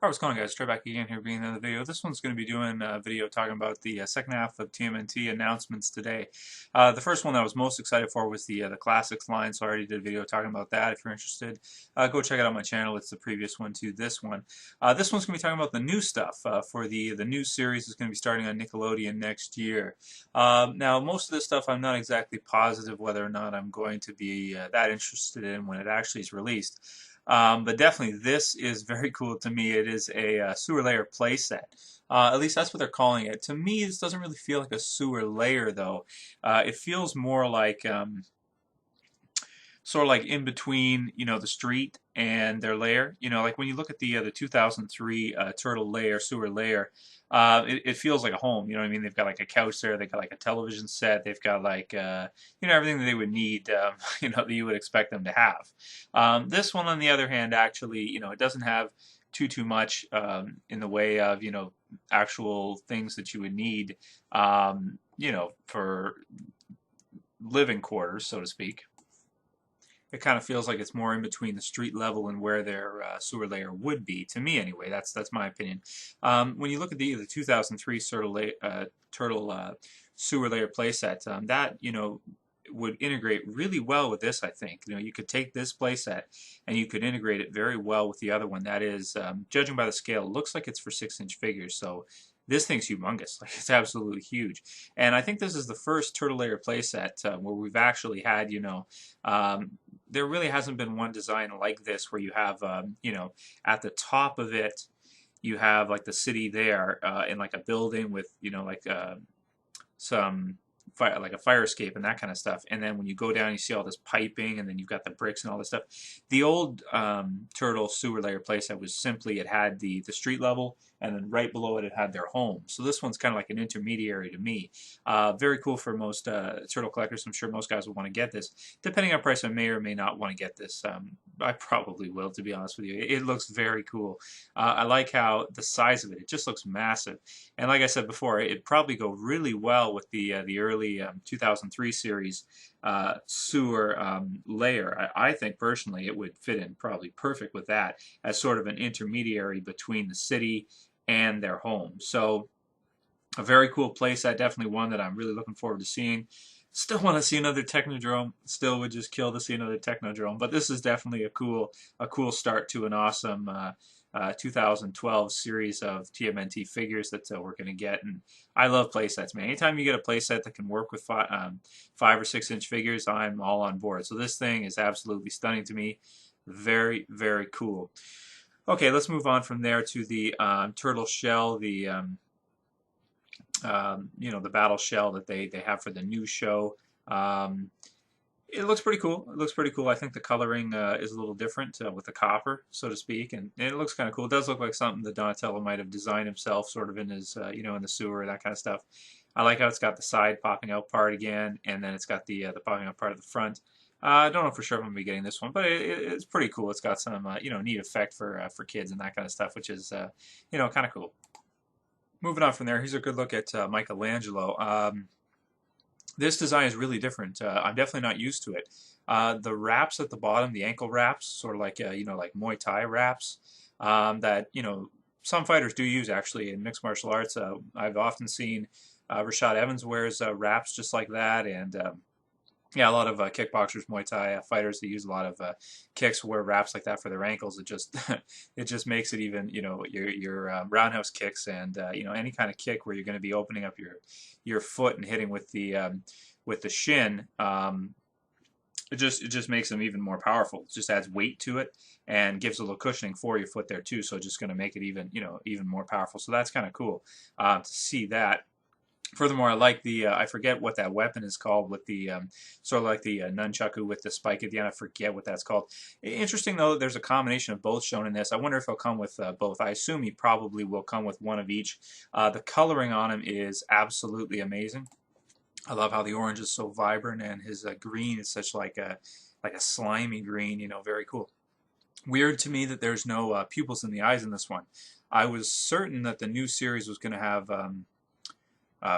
Alright, what's going on, guys? Trey back again here being another video. This one's going to be doing a video talking about the second half of TMNT announcements today. The first one that I was most excited for was the classics line, so I already did a video talking about that. If you're interested, go check it out on my channel. It's the previous one to this one. This one's going to be talking about the new stuff for the new series is going to be starting on Nickelodeon next year. Now, most of this stuff I'm not exactly positive whether or not I'm going to be that interested in when it actually is released. But definitely, this is very cool to me. It is a sewer layer playset. At least that's what they're calling it. To me, this doesn't really feel like a sewer layer, though. It feels more like sort of like in between, the street and their layer. Like when you look at the 2003 turtle layer, sewer layer, it feels like a home. You know what I mean? They've got like a couch there. They've got like a television set. They've got like everything that they would need. That you would expect them to have. This one, on the other hand, actually, it doesn't have too much in the way of actual things that you would need, for living quarters, so to speak. It kind of feels like it's more in between the street level and where their sewer layer would be, to me anyway. That's my opinion. When you look at the 2003 turtle sewer layer playset, that would integrate really well with this. I think you could take this playset and you could integrate it very well with the other one. That is, judging by the scale, it looks like it's for 6-inch figures. So this thing's humongous. Like, it's absolutely huge. And I think this is the first turtle layer playset where we've actually had there really hasn't been one design like this where you have, at the top of it, you have like the city there in like a building with, like some fire, like a fire escape and that kind of stuff. And then when you go down, you see all this piping, and then you've got the bricks and all this stuff. The old turtle sewer layer playset was simply, it had the street level, and then right below it, it had their home. So this one's kind of like an intermediary to me. Very cool for most turtle collectors. I'm sure most guys will want to get this. Depending on price, I may or may not want to get this. I probably will, to be honest with you. It looks very cool. I like how the size of it just looks massive. And like I said before, it'd probably go really well with the early 2003 series sewer layer. I think personally it would fit in probably perfect with that as sort of an intermediary between the city and their home. So a very cool playset, definitely one that I'm really looking forward to seeing. Still want to see another Technodrome. Still would just kill to see another Technodrome. But this is definitely a cool start to an awesome 2012 series of TMNT figures that we're going to get. And I love playsets, man. Anytime you get a playset that can work with 5 or 6-inch figures, I'm all on board. So this thing is absolutely stunning to me. Very, very cool. Okay, let's move on from there to the turtle shell, the the battle shell that they have for the new show. It looks pretty cool. It looks pretty cool. I think the coloring is a little different with the copper, so to speak, and it looks kind of cool. It does look like something that Donatello might have designed himself, sort of in his, in the sewer, that kind of stuff. I like how it's got the side popping out part again, and then it's got the popping out part of the front. I don't know for sure if I'm going to be getting this one, but it's pretty cool. It's got some, neat effect for kids and that kind of stuff, which is, kind of cool. Moving on from there, here's a good look at Michelangelo. This design is really different. I'm definitely not used to it. The wraps at the bottom, the ankle wraps, sort of like, like Muay Thai wraps, that, some fighters do use actually in mixed martial arts. I've often seen Rashad Evans wears wraps just like that, and yeah, a lot of kickboxers, Muay Thai fighters that use a lot of kicks wear wraps like that for their ankles. It just it just makes it even, your roundhouse kicks and any kind of kick where you're going to be opening up your foot and hitting with the shin. It just makes them even more powerful. It just adds weight to it and gives a little cushioning for your foot there too. So it's just going to make it even even more powerful. So that's kind of cool to see that. Furthermore, I like the, I forget what that weapon is called with the, sort of like the nunchaku with the spike at the end. I forget what that's called. Interesting, though, that there's a combination of both shown in this. I wonder if he'll come with both. I assume he probably will come with one of each. The coloring on him is absolutely amazing. I love how the orange is so vibrant, and his green is such like a slimy green, very cool. Weird to me that there's no pupils in the eyes in this one. I was certain that the new series was going to have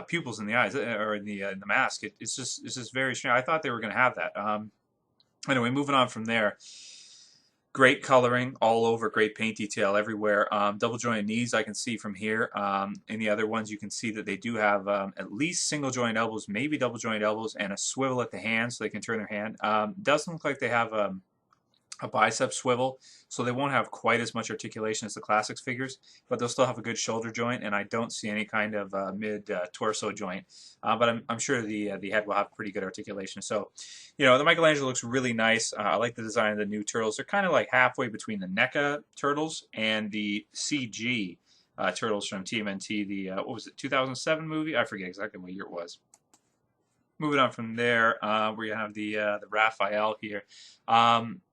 pupils in the eyes or in the mask. It's just very strange. I thought they were going to have that. Anyway, moving on from there. Great coloring all over, great paint detail everywhere. Double jointed knees I can see from here. In the other ones you can see that they do have at least single jointed elbows, maybe double jointed elbows, and a swivel at the hand so they can turn their hand. Doesn't look like they have a bicep swivel, so they won't have quite as much articulation as the classics figures, but they'll still have a good shoulder joint, and I don't see any kind of mid torso joint. But I'm sure the head will have pretty good articulation. So, you know, the Michelangelo looks really nice. I like the design of the new turtles. They're kind of like halfway between the NECA turtles and the CG turtles from TMNT. The what was it, 2007 movie? I forget exactly what year it was. Moving on from there, we have the Raphael here.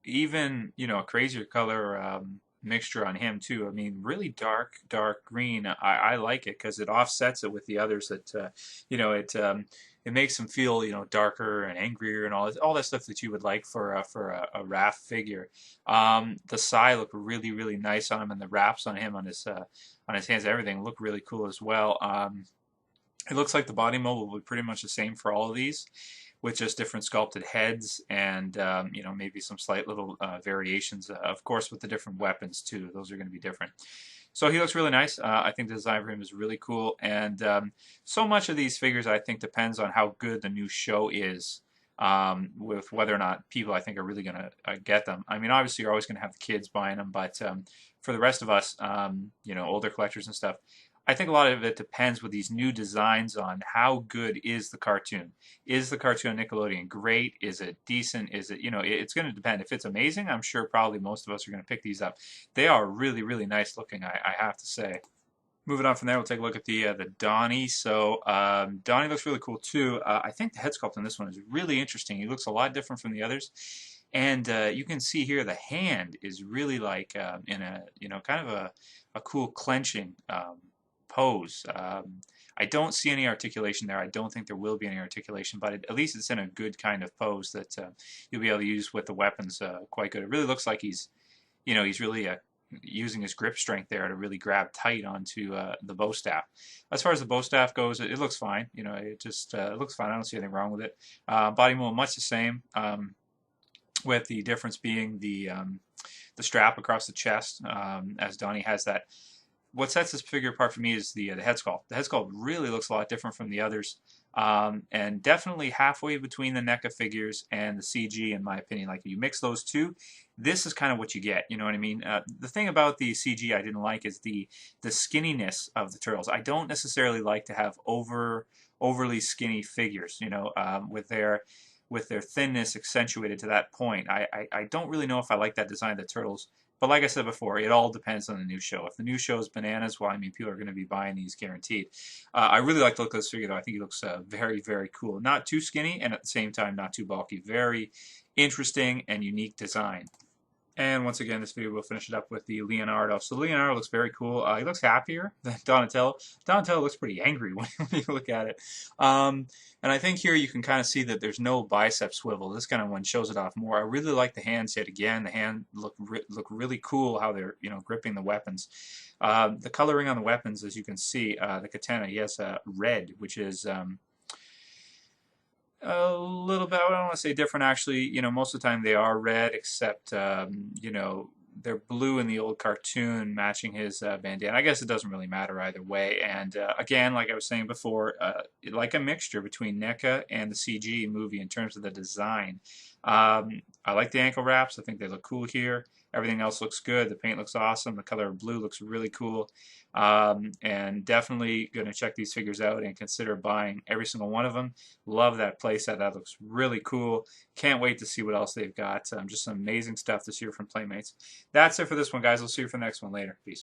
Even, you know, a crazier color mixture on him too. I mean, really dark green. I like it because it offsets it with the others. That you know, it makes him feel, you know, darker and angrier and all that stuff that you would like for a Raph figure. The sai look really nice on him, and the wraps on him on his hands, everything look really cool as well. It looks like the body mold will be pretty much the same for all of these, with just different sculpted heads and you know, maybe some slight little variations. Of course, with the different weapons too; those are going to be different. So he looks really nice. I think the design for him is really cool, and so much of these figures I think depends on how good the new show is, with whether or not people I think are really going to get them. I mean, obviously you're always going to have the kids buying them, but for the rest of us, you know, older collectors and stuff, I think a lot of it depends with these new designs on how good is the cartoon. Is the cartoon Nickelodeon great? Is it decent? Is it, you know, it's going to depend. If it's amazing, I'm sure probably most of us are going to pick these up. They are really nice looking, I have to say. Moving on from there, we'll take a look at the Donnie. So Donnie looks really cool too. I think the head sculpt on this one is really interesting. He looks a lot different from the others. And you can see here the hand is really like in a, you know, kind of a cool clenching pose. I don't see any articulation there. I don't think there will be any articulation, but at least it's in a good kind of pose that you'll be able to use with the weapons quite good. It really looks like he's, you know, he's really using his grip strength there to really grab tight onto the bow staff. As far as the bow staff goes, it looks fine. You know, it just it looks fine. I don't see anything wrong with it. Body mold much the same, with the difference being the strap across the chest, as Donnie has that. What sets this figure apart for me is the head sculpt. The head sculpt really looks a lot different from the others, and definitely halfway between the NECA figures and the CG, in my opinion. Like, if you mix those two, this is kind of what you get. You know what I mean? The thing about the CG I didn't like is the skinniness of the turtles. I don't necessarily like to have overly skinny figures. You know, with their thinness accentuated to that point. I don't really know if I like that design of the turtles. But like I said before, it all depends on the new show. If the new show is bananas, well, I mean, people are going to be buying these guaranteed. I really like the look of this figure, though. I think he looks very cool. Not too skinny, and at the same time, not too bulky. Very interesting and unique design. And once again, this video will finish it up with the Leonardo. So Leonardo looks very cool. He looks happier than Donatello. Donatello looks pretty angry when you look at it. And I think here you can kind of see that there's no bicep swivel. This kind of one shows it off more. I really like the hands yet again. The hand look really cool how they're, you know, gripping the weapons. The coloring on the weapons, as you can see, the katana, he has red, which is a little bit, I don't want to say different actually. You know, most of the time they are red, except you know, they're blue in the old cartoon, matching his bandana. I guess it doesn't really matter either way. And again, like I was saying before, like a mixture between NECA and the CG movie in terms of the design. I like the ankle wraps. I think they look cool here. Everything else looks good. The paint looks awesome. The color of blue looks really cool. And definitely going to check these figures out and consider buying every single one of them. Love that playset. That looks really cool. Can't wait to see what else they've got. Just some amazing stuff this year from Playmates. That's it for this one, guys. We'll see you for the next one later. Peace.